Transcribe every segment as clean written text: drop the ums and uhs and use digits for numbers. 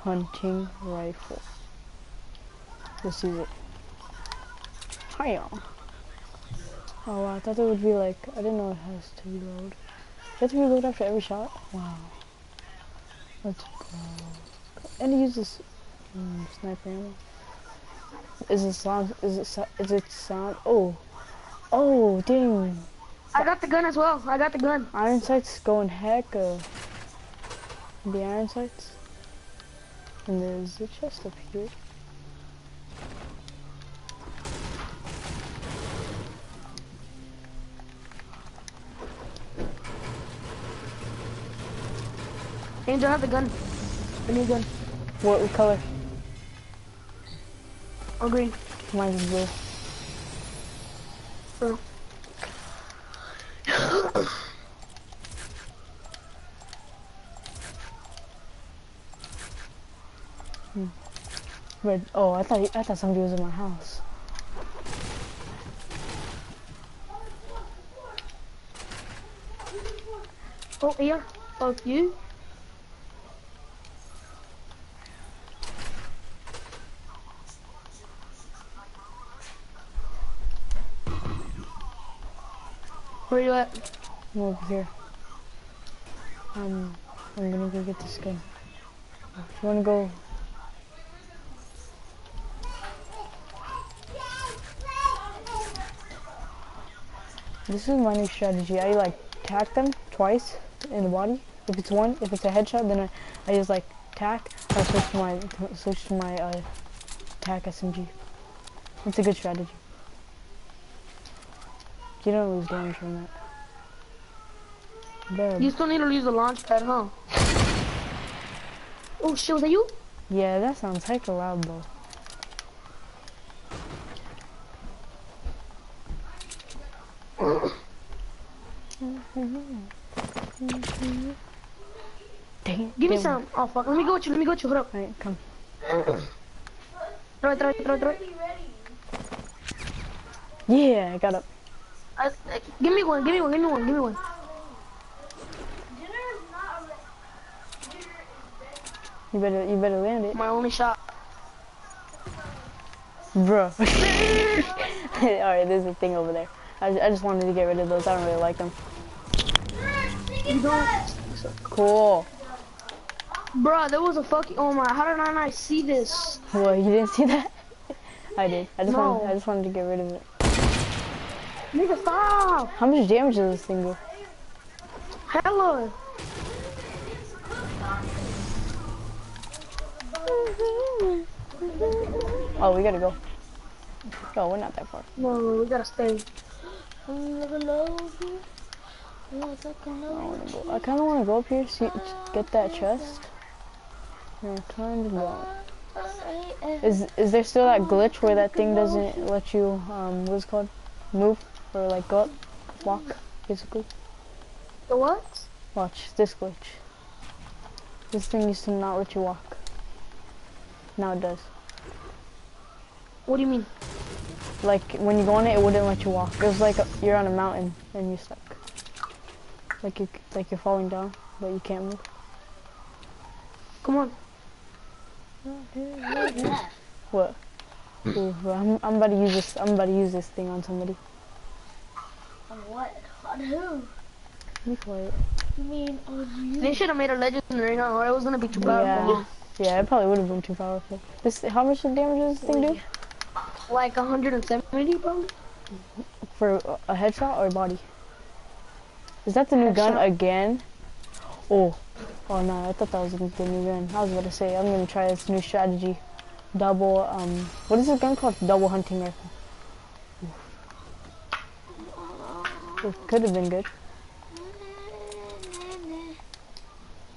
hunting rifle. Let's use it. Hiya. Oh wow, I thought it would be like, I didn't know it has to reload. You have to reload after every shot? Wow. Let's go. And use this sniper ammo. Is it sound, is it sound, oh dang. I got the gun as well. I got the gun. Iron sights going heck, the iron sights. And there's a chest up here. Angel, have the gun. The new gun. What color? Or green. Mine's blue. Blue. Red. Oh, I thought somebody was in my house. Oh, yeah. Fuck you. Where you at? I'm over here. I'm gonna go get this gun. If you wanna go. This is my new strategy. I like tack them twice in the body. If it's a headshot, then I just like tack. I switch to my tack SMG. It's a good strategy. You don't lose damage from that. There. You still need to use the launch pad, huh? Oh shit, was that you? Yeah, that sounds hecka loud though. Dang it. Give me some. Oh fuck, let me go with you, hold up. Alright, come. Throw it. Yeah, I got up. Give me one. You better land it. My only shot. Bruh. Alright, there's a thing over there. I just wanted to get rid of those. I don't really like them. You don't? Cool. Bruh, there was a fucking, oh my, how did I not see this? What, you didn't see that? I did. I just No. wanted to get rid of it. Nigga, stop! How much damage does this thing do? Hella! Oh, we gotta go. No, we're not that far. No, we gotta stay. I kind of want to go up here, get that chest. And kind of go. Is there still that glitch where that thing doesn't let you, what's it called? Move? Or like go up? Walk, basically? The what? Watch, this glitch. This thing used to not let you walk. Now it does. What do you mean? Like, when you go on it, it wouldn't let you walk. It was like you're on a mountain and you're stuck. Like you're falling down, but you can't move. Come on. What? Ooh, I'm about to use this. I'm about to use this thing on somebody. On what? On who? Be quiet. You mean on you? They should have made a legendary now, or it was gonna be too powerful. Yeah, it probably would have been too powerful. How much damage does this thing do? Like 170, probably. For a headshot or a body? Is that the new gun Headshot. again? Oh no, I thought that was the new gun. I was about to say, I'm gonna try this new strategy. Double, what is this gun called? Double hunting rifle. It could have been good.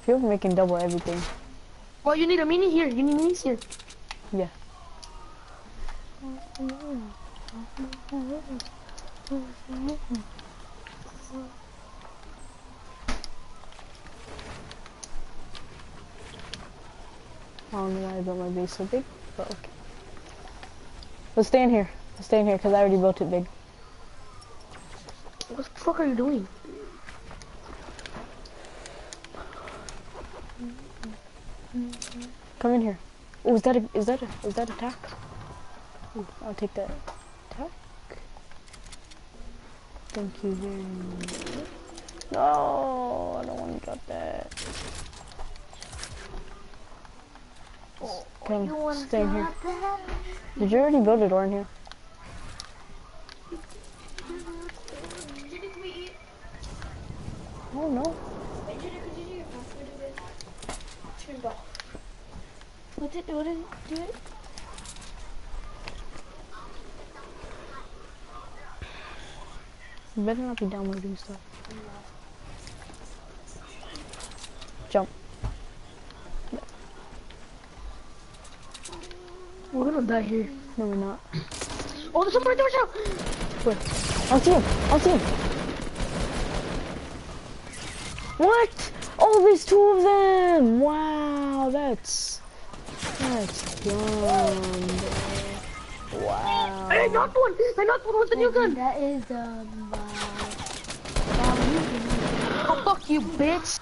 Feel like making double everything. Well, you need a mini here. You need minis here. Yeah. I don't know why I built my base so big, but okay. Let's stay in here. Let's stay in here because I already built it big. What the fuck are you doing? Come in here. Oh, is that attack? Ooh, I'll take that attack. Thank you very much. No, I don't want to drop that. Come, stay in here. Did you already build a door in here? Oh no. What did do it? You better not be downloading stuff. Jump. We're gonna die here. No, we're not. Oh, there's somebody right there. Where? I'll see him. I'll see him. What? Oh, there's two of them. Wow, that's dumb. Wow. I knocked one. I knocked one with the new gun. That is Oh, fuck you, bitch.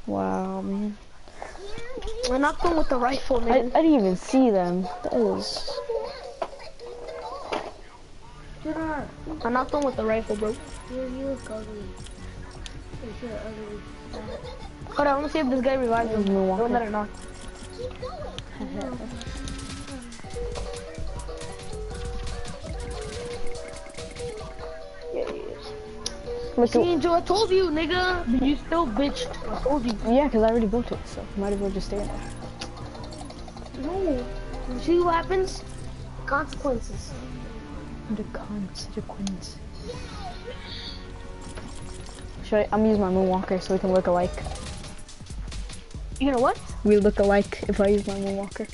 Wow, man. I knocked one with the rifle, I man. didn't even see them. That was... I knocked one with the rifle, bro. you look ugly. You're ugly. Hold on, I wanna see if this guy revives him. Don't let her knock. Look See, at, Angel, I told you, nigga. But you still bitched. I told you. yeah, because I already built it, so might as well just stay in there. No. You see what happens? Consequences. The consequence. I'm gonna use my moonwalker so we can look alike. You know what? We look alike if I use my moonwalker.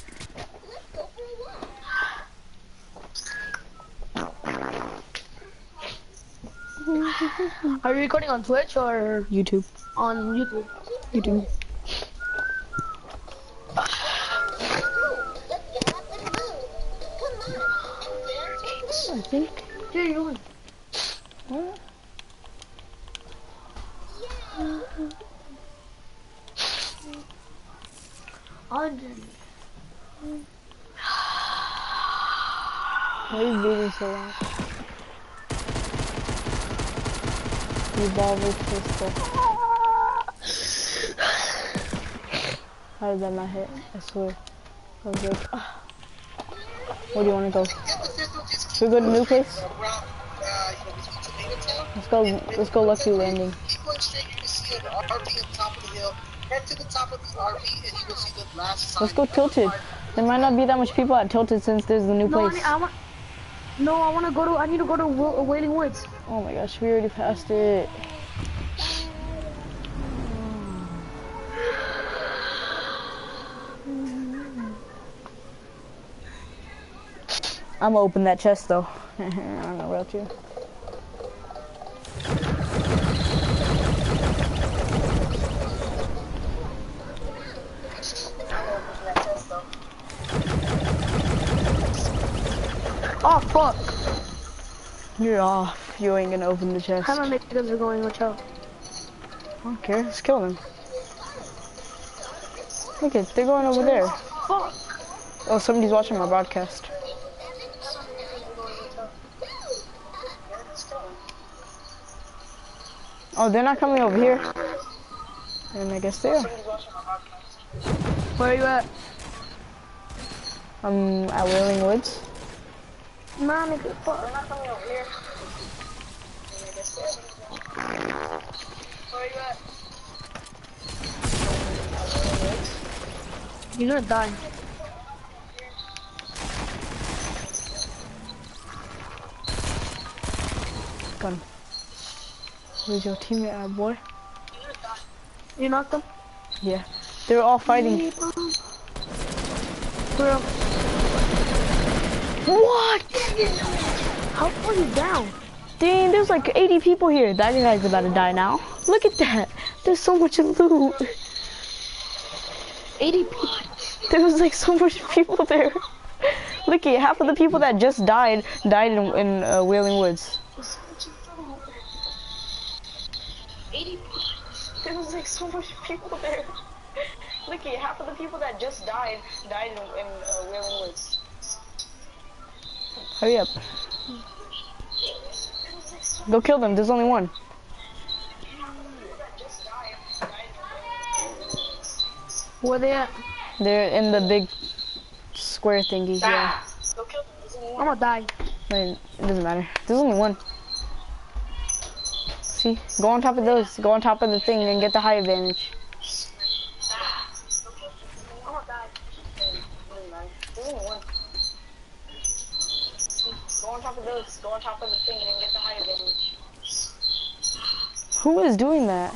Are you recording on Twitch or YouTube. on YouTube? YouTube. I think. Here you go. What? Why are you breathing so loud? Revolver pistol. How did that not hit? I swear. I was like, ah. Where do you want to go? Should we go to New Place? Let's go Lucky Landing. Let's go Tilted. There might not be that much people at Tilted since there's the new place. I need to go to Wailing Woods. Oh my gosh, we already passed it. I'm gonna open that chest though. I don't know about you. Oh fuck! You're off. You ain't gonna open the chest. How many niggas are going? Watch out. I don't care. Let's kill them. Look it, they're going over there. Fuck! Oh, somebody's watching my broadcast. Oh, they're not coming over here. And I guess they are. Where are you at? I'm at Wailing Woods. Nah, nigga, fuck. They're not coming over here. Where are you at? You're gonna die. Gun. Where's your teammate at, boy? You knocked them? Yeah. They're all fighting. Bro. What? How far are you down? Dang, there's like 80 people here. That guy's about to die now. Look at that. There's so much loot. 80 people. There was like so much people there. Look at half of the people that just died in Wailing Woods. 80 people. There was like so much people there. Licky, half of the people that just died in Wailing Woods. Hurry up. Go kill them. There's only one. Where they at? They're in the big square thingy. Yeah. Go kill them. There's only I'm one. gonna die. Wait, it doesn't matter. There's only one. See? Go on top of those. Go on top of the thing and get the high advantage. I'm gonna die. There's only one. Go on top of those. Go on top of the thing and get the high advantage. Who is doing that?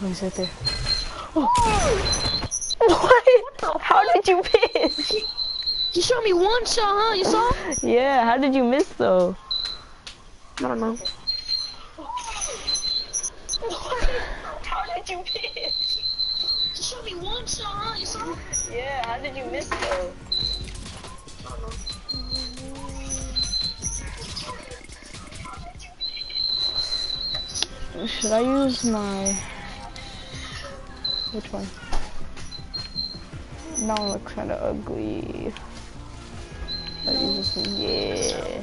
Oh, he's right there. Oh. What? How did you miss? You showed me one shot, huh? You saw? Yeah, how did you miss though? I don't know. How did you miss? You showed me one shot, huh? You saw? Yeah, how did you miss though? Should I use my... Which one? That one looks kind of ugly. I'll use this one. Yeah.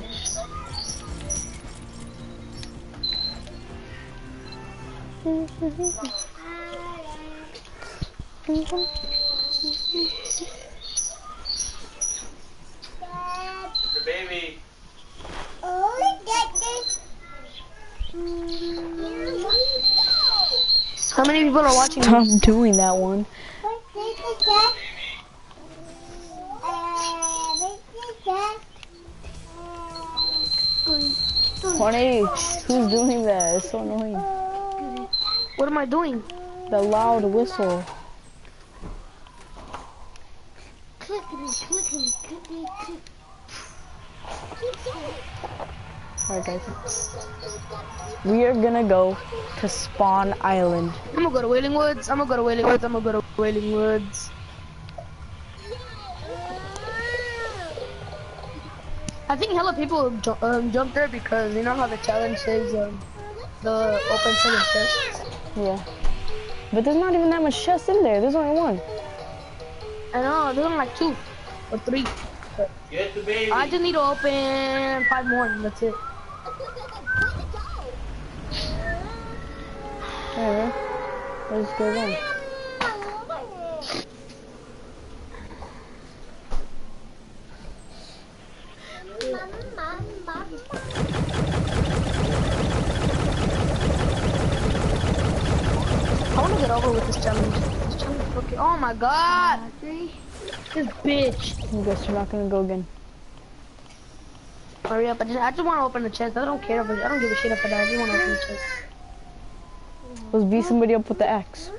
The baby. How many people are watching? Stop doing that one. 180. Who's doing that? It's so annoying. What am I doing? The loud whistle. Alright guys. We are gonna go to Spawn Island. I'm gonna go to Wailing Woods. I'm gonna go to Wailing Woods. I'm gonna go to Wailing Woods. I think hella people jump there because you know how the challenge says the open second chest. Yeah. But there's not even that much chests in there. There's only one. I know, there's only like 2 or 3. Get the baby. I just need to open 5 more and that's it. Alright. Let's go then. I wanna get over with this challenge. This challenge is fucking, oh my god! This bitch. I guess you're not gonna go again. Hurry up, I just wanna open the chest. I don't care about it. I don't give a shit about that. I just wanna open the chest. Let's beat somebody up with the axe.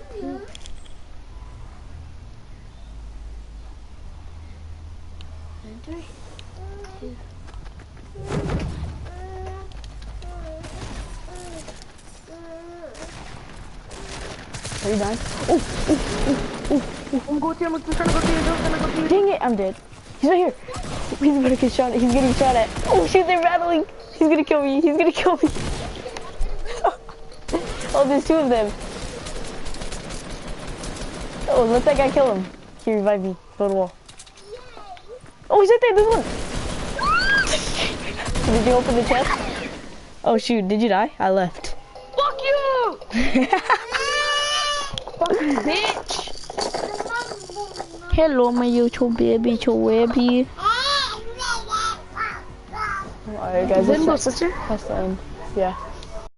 Are you dying? I'm going to I'm trying to go to you. I'm trying to go to you. Dang it, I'm dead. He's right here. He's about to get shot at. He's getting shot at. Oh shoot, they're battling. He's gonna kill me. He's gonna kill me. Oh, there's 2 of them. Oh, let that guy kill him. He revived me. Go to the wall. Oh, he's right there. There's one. Did you open the chest? Oh shoot, did you die? I left. Fuck you! Fucking bitch! Hello, my YouTube baby, baby. Alright guys, Limbo that's sister? the end. Yeah.